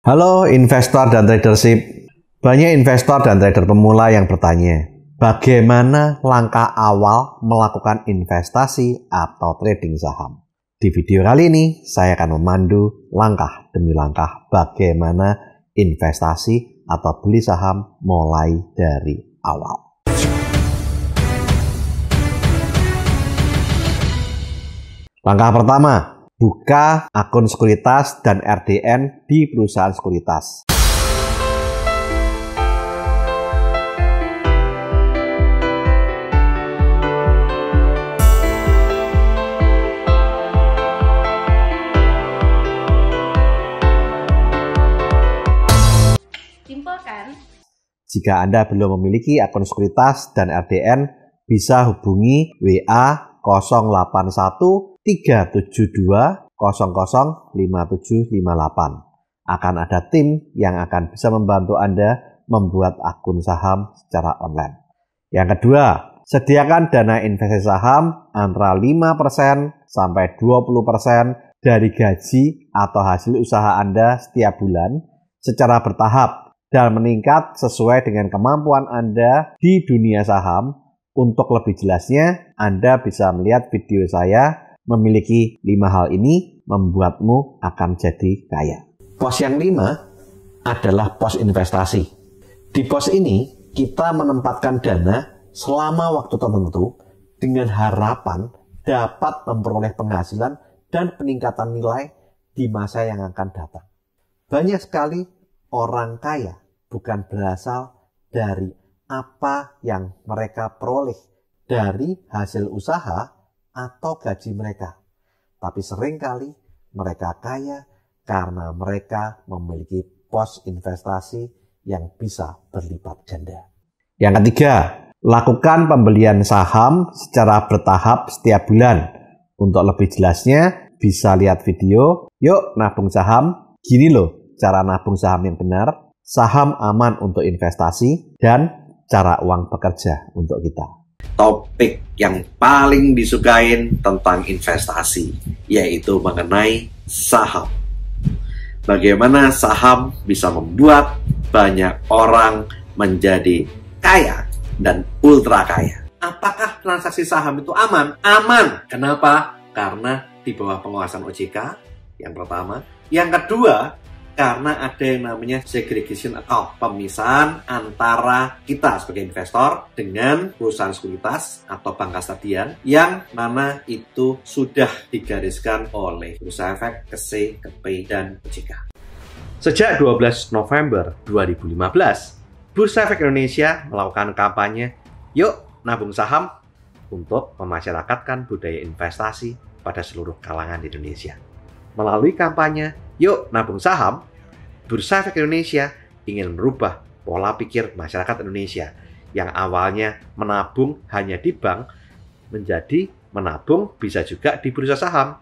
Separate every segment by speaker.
Speaker 1: Halo investor dan tradership. Banyak investor dan trader pemula yang bertanya, bagaimana langkah awal melakukan investasi atau trading saham? Di video kali ini, saya akan memandu langkah demi langkah bagaimana investasi atau beli saham mulai dari awal. Langkah pertama, buka akun sekuritas dan RDN di perusahaan sekuritas.
Speaker 2: Simpel kan?
Speaker 1: Jika Anda belum memiliki akun sekuritas dan RDN, bisa hubungi WA 081 372 00 5758. Akan ada tim yang akan bisa membantu Anda membuat akun saham secara online. Yang kedua, sediakan dana investasi saham antara 5% sampai 20% dari gaji atau hasil usaha Anda setiap bulan secara bertahap dan meningkat sesuai dengan kemampuan Anda di dunia saham. Untuk lebih jelasnya, Anda bisa melihat video saya. Memiliki 5 hal ini membuatmu akan jadi kaya. Pos yang 5 adalah pos investasi. Di pos ini kita menempatkan dana selama waktu tertentu dengan harapan dapat memperoleh penghasilan dan peningkatan nilai di masa yang akan datang. Banyak sekali orang kaya bukan berasal dari apa yang mereka peroleh dari hasil usaha atau gaji mereka. Tapi seringkali mereka kaya karena mereka memiliki pos investasi yang bisa berlipat ganda. Yang ketiga, lakukan pembelian saham secara bertahap setiap bulan. Untuk lebih jelasnya, bisa lihat video Yuk Nabung Saham. Gini loh cara nabung saham yang benar, saham aman untuk investasi, dan cara uang bekerja untuk kita.
Speaker 3: Topik yang paling disukain tentang investasi, yaitu mengenai saham. Bagaimana saham bisa membuat banyak orang menjadi kaya dan ultra kaya. Apakah transaksi saham itu aman? Aman. Kenapa? Karena di bawah pengawasan OJK, yang pertama. Yang kedua, karena ada yang namanya segregation account, pemisahan antara kita sebagai investor dengan perusahaan sekuritas atau bank kastadian yang mana itu sudah digariskan oleh Bursa Efek, KSE, KEPI, dan OJK. Sejak 12 November 2015, Bursa Efek Indonesia melakukan kampanye Yuk Nabung Saham untuk memasyarakatkan budaya investasi pada seluruh kalangan di Indonesia. Melalui kampanye Yuk Nabung Saham, Bursa Efek Indonesia ingin merubah pola pikir masyarakat Indonesia yang awalnya menabung hanya di bank menjadi menabung bisa juga di bursa saham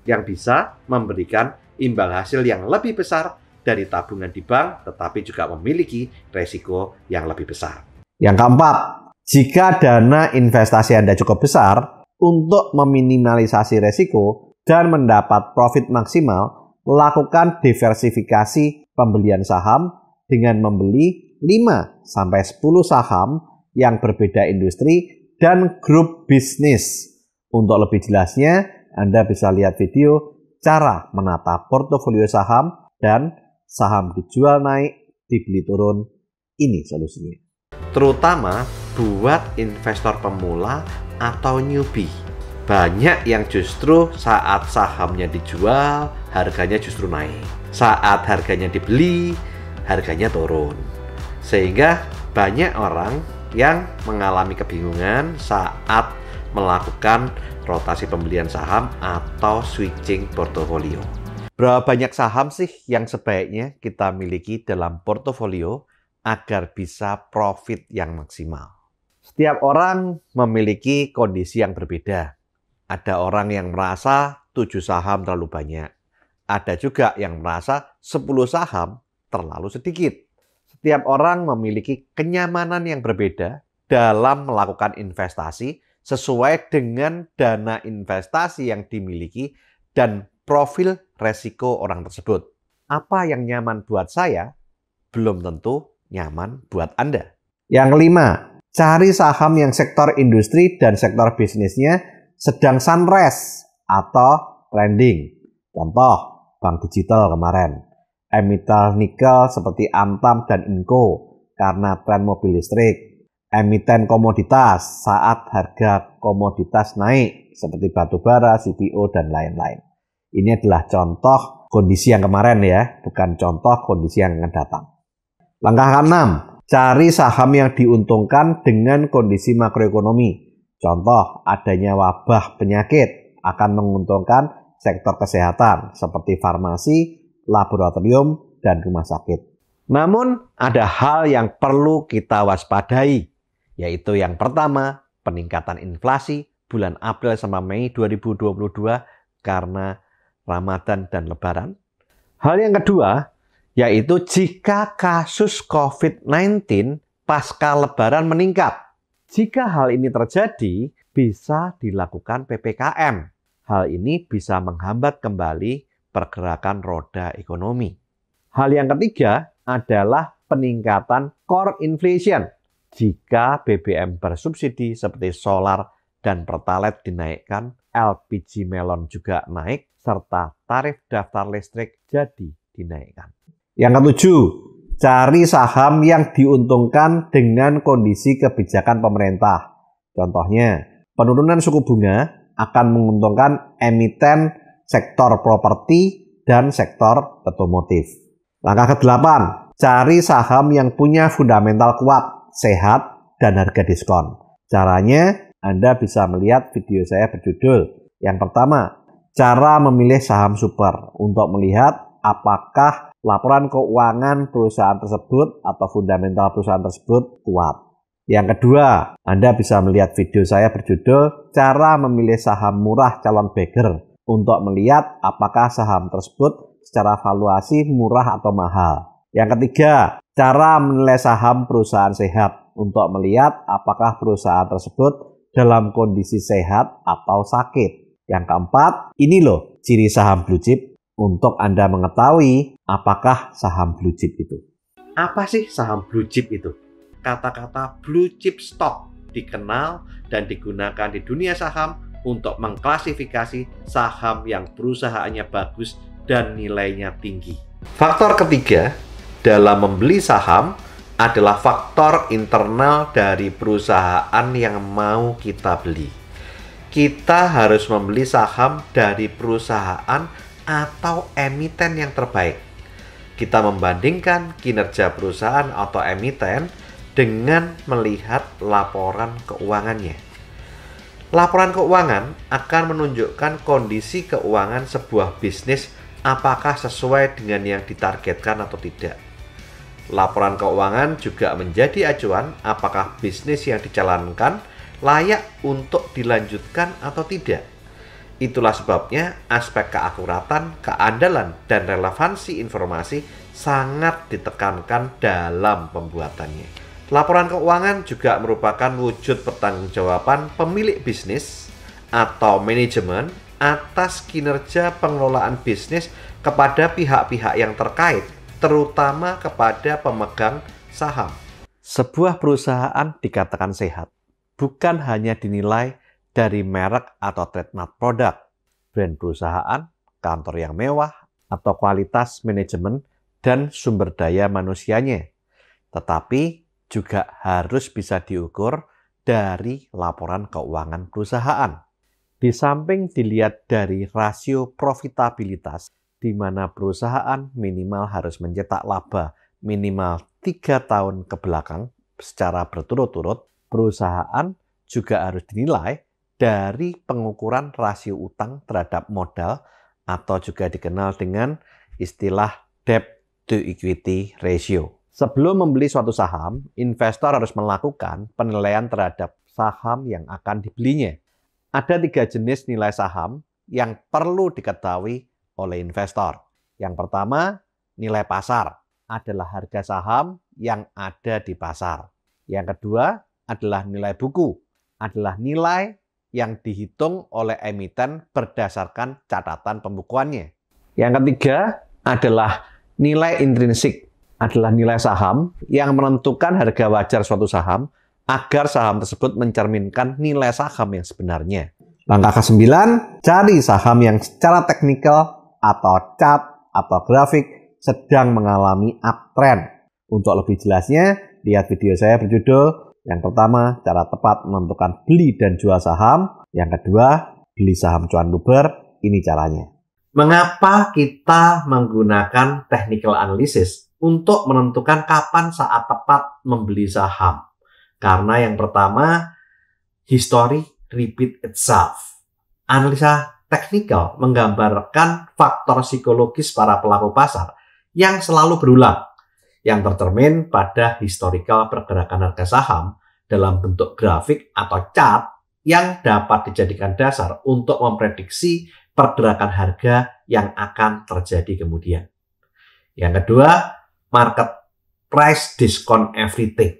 Speaker 3: yang bisa memberikan imbal hasil yang lebih besar dari tabungan di bank tetapi juga memiliki resiko yang lebih besar.
Speaker 1: Yang keempat, jika dana investasi Anda cukup besar untuk meminimalisasi resiko dan mendapat profit maksimal, lakukan diversifikasi pembelian saham dengan membeli 5-10 saham yang berbeda industri dan grup bisnis. Untuk lebih jelasnya, Anda bisa lihat video cara menata portofolio saham dan saham dijual naik, dibeli turun. Ini solusinya.
Speaker 3: Terutama buat investor pemula atau newbie. Banyak yang justru saat sahamnya dijual, harganya justru naik. Saat harganya dibeli, harganya turun. Sehingga banyak orang yang mengalami kebingungan saat melakukan rotasi pembelian saham atau switching portofolio.
Speaker 1: Berapa banyak saham sih yang sebaiknya kita miliki dalam portofolio agar bisa profit yang maksimal? Setiap orang memiliki kondisi yang berbeda. Ada orang yang merasa 7 saham terlalu banyak. Ada juga yang merasa 10 saham terlalu sedikit. Setiap orang memiliki kenyamanan yang berbeda dalam melakukan investasi sesuai dengan dana investasi yang dimiliki dan profil resiko orang tersebut. apa yang nyaman buat saya, belum tentu nyaman buat Anda. Yang kelima, cari saham yang sektor industri dan sektor bisnisnya sedang sunrise atau trending. Contoh, bank digital kemarin, emiten nikel seperti Antam dan Inco karena tren mobil listrik, emiten komoditas saat harga komoditas naik seperti batubara, CPO, dan lain-lain. Ini adalah contoh kondisi yang kemarin ya, bukan contoh kondisi yang akan datang. Langkah ke-6, cari saham yang diuntungkan dengan kondisi makroekonomi. Contoh, adanya wabah penyakit akan menguntungkan sektor kesehatan seperti farmasi, laboratorium, dan rumah sakit. Namun, ada hal yang perlu kita waspadai, yaitu yang pertama, peningkatan inflasi bulan April sampai Mei 2022 karena Ramadan dan Lebaran. Hal yang kedua, yaitu jika kasus COVID-19 pasca Lebaran meningkat. Jika hal ini terjadi, bisa dilakukan PPKM. Hal ini bisa menghambat kembali pergerakan roda ekonomi. Hal yang ketiga adalah peningkatan core inflation. Jika BBM bersubsidi seperti solar dan Pertalite dinaikkan, LPG melon juga naik, serta tarif daftar listrik jadi dinaikkan. Yang ketujuh, cari saham yang diuntungkan dengan kondisi kebijakan pemerintah. Contohnya, penurunan suku bunga akan menguntungkan emiten sektor properti dan sektor otomotif. Langkah ke-8, cari saham yang punya fundamental kuat, sehat, dan harga diskon. Caranya, Anda bisa melihat video saya berjudul. Yang pertama, cara memilih saham super untuk melihat apakah laporan keuangan perusahaan tersebut atau fundamental perusahaan tersebut kuat. Yang kedua, Anda bisa melihat video saya berjudul cara memilih saham murah calon beggar untuk melihat apakah saham tersebut secara valuasi murah atau mahal. Yang ketiga, cara menilai saham perusahaan sehat untuk melihat apakah perusahaan tersebut dalam kondisi sehat atau sakit. Yang keempat, ini loh ciri saham blue chip untuk Anda mengetahui apakah saham blue chip itu. Apa sih saham blue chip itu? Kata-kata blue chip stock dikenal dan digunakan di dunia saham untuk mengklasifikasi saham yang perusahaannya bagus dan nilainya tinggi. Faktor ketiga dalam membeli saham adalah faktor internal dari perusahaan yang mau kita beli. Kita harus membeli saham dari perusahaan atau emiten yang terbaik. Kita membandingkan kinerja perusahaan atau emiten dengan melihat laporan keuangannya. Laporan keuangan akan menunjukkan kondisi keuangan sebuah bisnis apakah sesuai dengan yang ditargetkan atau tidak. Laporan keuangan juga menjadi acuan apakah bisnis yang dijalankan layak untuk dilanjutkan atau tidak. Itulah sebabnya aspek keakuratan, keandalan, dan relevansi informasi sangat ditekankan dalam pembuatannya. Laporan keuangan juga merupakan wujud pertanggungjawaban pemilik bisnis atau manajemen atas kinerja pengelolaan bisnis kepada pihak-pihak yang terkait, terutama kepada pemegang saham. Sebuah perusahaan dikatakan sehat, bukan hanya dinilai dari merek atau trademark produk, brand perusahaan, kantor yang mewah, atau kualitas manajemen dan sumber daya manusianya, tetapi juga harus bisa diukur dari laporan keuangan perusahaan. Di samping dilihat dari rasio profitabilitas, di mana perusahaan minimal harus mencetak laba minimal 3 tahun ke belakang secara berturut-turut, perusahaan juga harus dinilai dari pengukuran rasio utang terhadap modal atau juga dikenal dengan istilah debt to equity ratio. Sebelum membeli suatu saham, investor harus melakukan penilaian terhadap saham yang akan dibelinya. Ada 3 jenis nilai saham yang perlu diketahui oleh investor. Yang pertama, nilai pasar adalah harga saham yang ada di pasar. Yang kedua adalah nilai buku, adalah nilai yang dihitung oleh emiten berdasarkan catatan pembukuannya. Yang ketiga adalah Nilai intrinsik adalah nilai saham yang menentukan harga wajar suatu saham agar saham tersebut mencerminkan nilai saham yang sebenarnya. Langkah ke-9, cari saham yang secara teknikal atau chart atau grafik sedang mengalami uptrend. Untuk lebih jelasnya, lihat video saya berjudul yang pertama, cara tepat menentukan beli dan jual saham. Yang kedua, beli saham cuan luber. Ini caranya. Mengapa kita menggunakan technical analysis untuk menentukan kapan saat tepat membeli saham? Karena yang pertama, history repeat itself. Analisa teknikal menggambarkan faktor psikologis para pelaku pasar yang selalu berulang, yang tercermin pada historical pergerakan harga saham dalam bentuk grafik atau chart yang dapat dijadikan dasar untuk memprediksi pergerakan harga yang akan terjadi kemudian. Yang kedua, market price discount everything.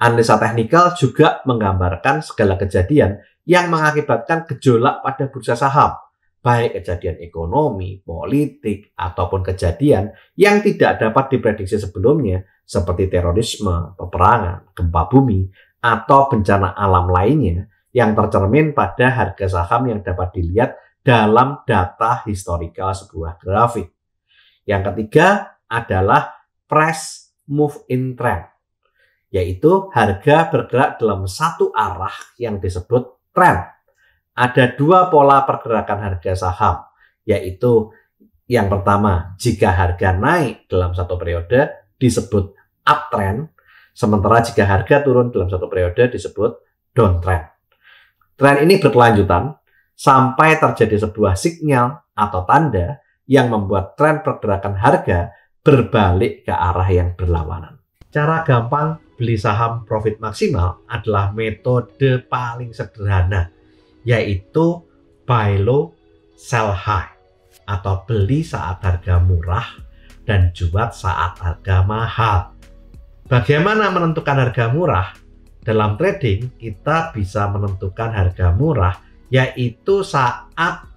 Speaker 1: Analisa teknikal juga menggambarkan segala kejadian yang mengakibatkan gejolak pada bursa saham, baik kejadian ekonomi, politik, ataupun kejadian yang tidak dapat diprediksi sebelumnya seperti terorisme, peperangan, gempa bumi, atau bencana alam lainnya yang tercermin pada harga saham yang dapat dilihat dalam data historical sebuah grafik. Yang ketiga adalah price move in trend, yaitu harga bergerak dalam satu arah yang disebut tren. Ada dua pola pergerakan harga saham, yaitu yang pertama, jika harga naik dalam satu periode disebut uptrend, sementara jika harga turun dalam satu periode disebut downtrend. Tren ini berkelanjutan sampai terjadi sebuah sinyal atau tanda yang membuat tren pergerakan harga berbalik ke arah yang berlawanan. Cara gampang beli saham profit maksimal adalah metode paling sederhana, yaitu buy low, sell high, atau beli saat harga murah dan jual saat harga mahal. Bagaimana menentukan harga murah? Dalam trading, kita bisa menentukan harga murah, yaitu saat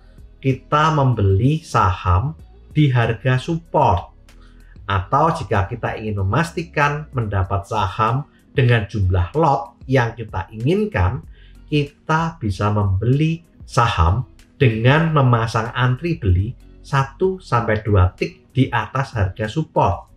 Speaker 1: kita membeli saham di harga support, atau jika kita ingin memastikan mendapat saham dengan jumlah lot yang kita inginkan, kita bisa membeli saham dengan memasang antri beli 1-2 tik di atas harga support.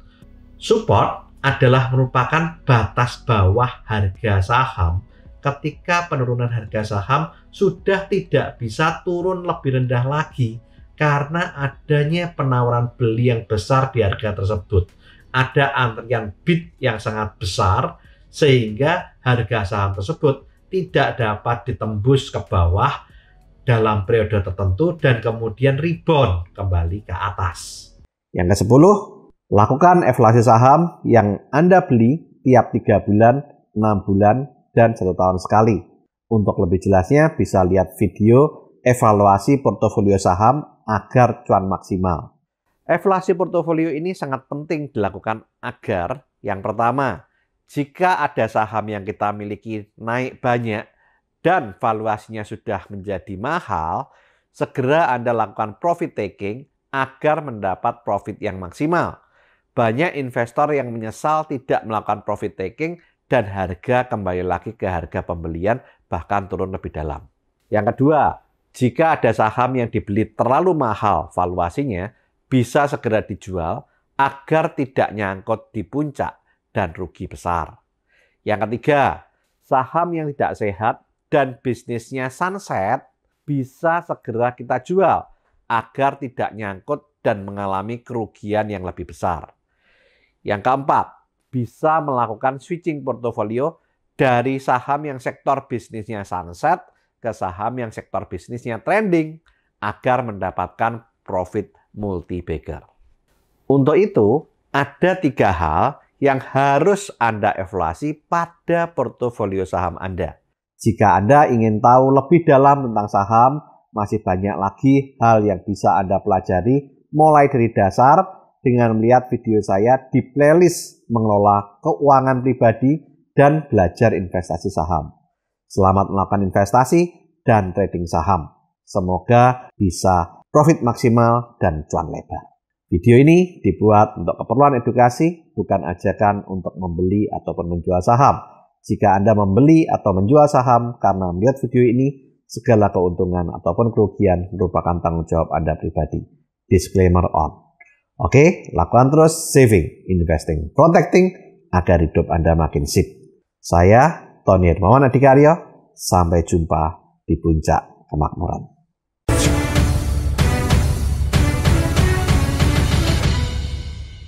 Speaker 1: Support adalah merupakan batas bawah harga saham ketika penurunan harga saham sudah tidak bisa turun lebih rendah lagi karena adanya penawaran beli yang besar di harga tersebut. Ada antrian bid yang sangat besar sehingga harga saham tersebut tidak dapat ditembus ke bawah dalam periode tertentu dan kemudian rebound kembali ke atas. Yang ke-10, lakukan evaluasi saham yang Anda beli tiap 3 bulan, 6 bulan, dan 1 tahun sekali. Untuk lebih jelasnya bisa lihat video evaluasi portofolio saham agar cuan maksimal. Evaluasi portofolio ini sangat penting dilakukan agar yang pertama, jika ada saham yang kita miliki naik banyak dan valuasinya sudah menjadi mahal, segera Anda lakukan profit taking agar mendapat profit yang maksimal. Banyak investor yang menyesal tidak melakukan profit taking dan harga kembali lagi ke harga pembelian bahkan turun lebih dalam. Yang kedua, jika ada saham yang dibeli terlalu mahal valuasinya, bisa segera dijual agar tidak nyangkut di puncak dan rugi besar. Yang ketiga, saham yang tidak sehat dan bisnisnya sunset bisa segera kita jual agar tidak nyangkut dan mengalami kerugian yang lebih besar. Yang keempat, bisa melakukan switching portofolio dari saham yang sektor bisnisnya sunset ke saham yang sektor bisnisnya trending agar mendapatkan profit multi-bagger. Untuk itu, ada 3 hal yang harus Anda evaluasi pada portofolio saham Anda. Jika Anda ingin tahu lebih dalam tentang saham, masih banyak lagi hal yang bisa Anda pelajari mulai dari dasar dengan melihat video saya di playlist mengelola keuangan pribadi dan belajar investasi saham. Selamat melakukan investasi dan trading saham. Semoga bisa profit maksimal dan cuan lebar. Video ini dibuat untuk keperluan edukasi, bukan ajakan untuk membeli ataupun menjual saham. Jika Anda membeli atau menjual saham karena melihat video ini, segala keuntungan ataupun kerugian merupakan tanggung jawab Anda pribadi. Disclaimer on. Oke, lakukan terus saving, investing, protecting agar hidup Anda makin sip. Saya, Tony Hermawan Adikaryo, sampai jumpa di puncak kemakmuran.